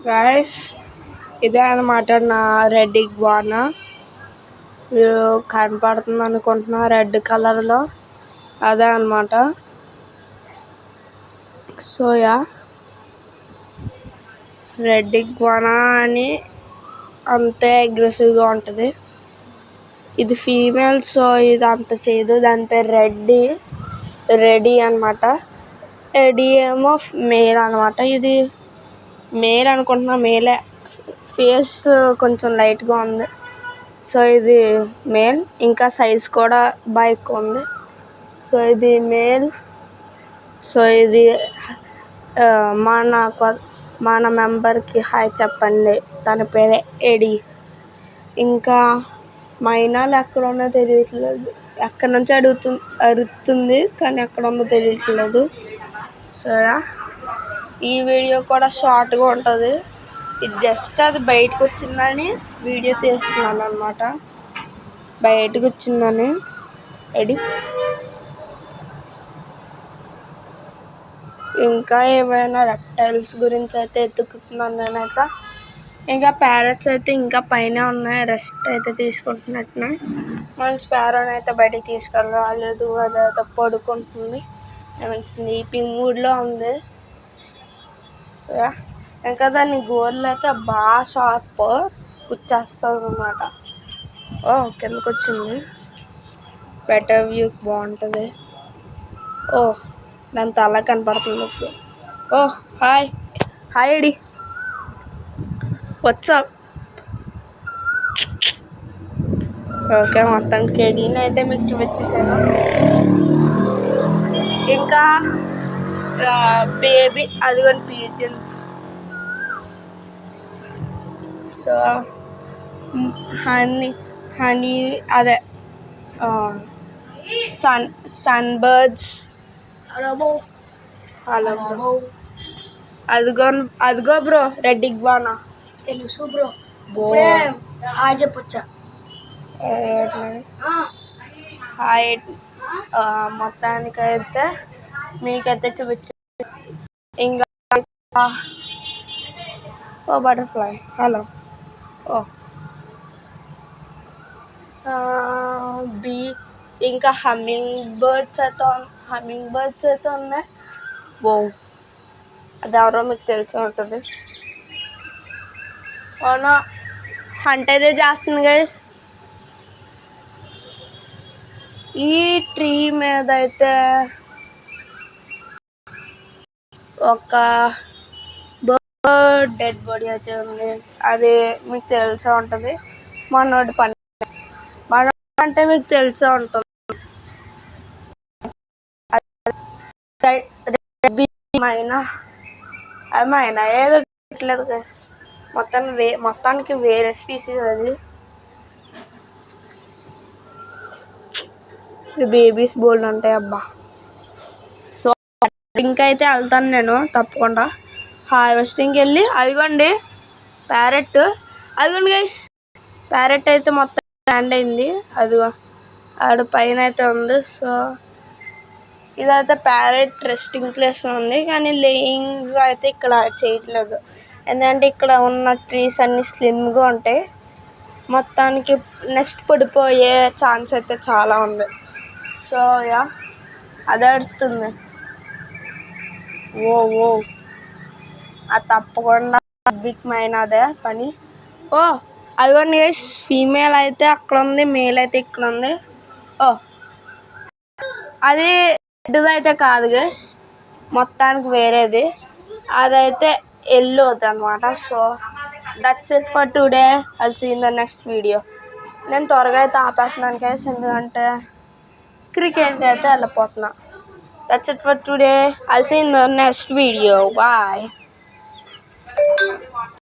Guys, ఇదే అనమాట నా రెడ్ ఇగ్వానా. మీరు కనపడుతుంది అనుకుంటున్నా రెడ్ కలర్లో, అదే అనమాట. సోయా రెడ్ ఇగ్వానా అని అంతే అగ్రెసివ్గా ఉంటుంది. ఇది ఫీమేల్, సో ఇది అంత చేయదు. దాని పేరు రెడీ అనమాట. ఎడీ ఏమో మేల్ అనమాట. ఇది మేల్ అనుకుంటున్నా, మేలే. ఫేస్ కొంచెం లైట్గా ఉంది, సో ఇది మేల్. ఇంకా సైజ్ కూడా బాగా ఎక్కువ ఉంది, సో ఇది మేల్. సో ఇది మన మెంబర్కి హాయ్ చెప్పండి, తన పేరే ఎడీ. ఇంకా మైనాలు ఎక్కడ ఉన్నో తెలియట్లేదు, ఎక్కడి నుంచి అరుతుంది కానీ ఎక్కడ ఉందో తెలియట్లేదు. సో ఈ వీడియో కూడా షార్ట్గా ఉంటుంది. ఇది జస్ట్ అది బయటకు వచ్చిందని వీడియో తీస్తున్నాను అనమాట. బయటకు వచ్చిందని ఎడి. ఇంకా ఏమైనా రెప్టైల్స్ గురించి అయితే ఎత్తుకుతున్నాను నేనైతే. ఇంకా ప్యారెట్స్ అయితే ఇంకా పైన ఉన్నాయి, రెస్ట్ అయితే తీసుకుంటున్నట్టున్నాయి. మన స్పారోని అయితే బయటికి తీసుకెళ్ళరాలేదు, అదైతే పడుకుంటుంది. స్లీపింగ్ మూడ్లో ఉంది. సో ఇంకా దాన్ని గోర్లు అయితే బాగా షార్ప్ కుచ్చేస్తుంది అనమాట. కిందకు వచ్చింది. బెటర్ వ్యూ బాగుంటుంది. దాని తల కనపడుతుంది ఇప్పుడు. Hi ఎడి, WhatsApp. ఓకే, మొత్తానికి ఎడీని అయితే మీకు చూపించేసాను. ఇంకా బేబీ అదిగోని పీజన్స్. సో హనీ అదే సన్ బర్డ్స్. Hello bro. అదిగో బ్రో రెడ్ ఇగ్వానా. తెలుసు బ్రో. చెప్పొచ్చా? హాయ్. మొత్తానికైతే మీకైతే చూపించ. ఇంకా బటర్ఫ్లై. హలో. ఇంకా హమ్మింగ్ బర్డ్స్ అయితే ఉన్నాయి. అది ఎవరో మీకు తెలిసి ఉంటుంది. హంట్ అయితే చేస్తుంది గైస్. ఈ ట్రీ మీద అయితే ఒక డెడ్ బాడీ అయితే ఉంది, అది మీకు తెలిసే ఉంటుంది. మనోడి పని అంటే మీకు తెలిసే ఉంటుంది. మైనా ఏదో లేదు గైస్. మొత్తానికి వేరే స్పీసీస్ అది. బేబీస్ బోల్డ్ ఉంటాయి అబ్బా. సో ఇంకైతే వెళ్తాను నేను తప్పకుండా. హార్వెస్టింగ్కి వెళ్ళి అదిగోండి ప్యారెట్. అదిగోండి గైస్, ప్యారెట్ అయితే మొత్తం ల్యాండ్ అయింది. అదిగో ఆడ పైన అయితే ఉంది. సో ఇదైతే ప్యారెట్ రెస్టింగ్ ప్లేస్ ఉంది, కానీ లేయింగ్ అయితే ఇక్కడ చేయట్లేదు. ఎందుకంటే ఇక్కడ ఉన్న ట్రీస్ అన్నీ స్లిమ్గా ఉంటాయి. మొత్తానికి నెక్స్ట్ పడిపోయే ఛాన్స్ అయితే చాలా ఉంది. సో అదే అడుగుతుంది. అది తప్పకుండా బిగ్ మైన్ అదే పని. అదిగోండి గైస్, ఫీమేల్ అయితే అక్కడ ఉంది, మేల్ అయితే ఇక్కడ ఉంది. అది రెడ్ది అయితే కాదు గైస్, మొత్తానికి వేరేది. అదైతే ఎల్లోది అనమాట. So that's it for today. I'll see in the next video. నేను త్వరగా అయితే ఆపేస్తున్నాను గైస్, ఎందుకంటే క్రికెట్ అయితే వెళ్ళిపోతున్నా. That's it for today. I'll see in the next video. Bye.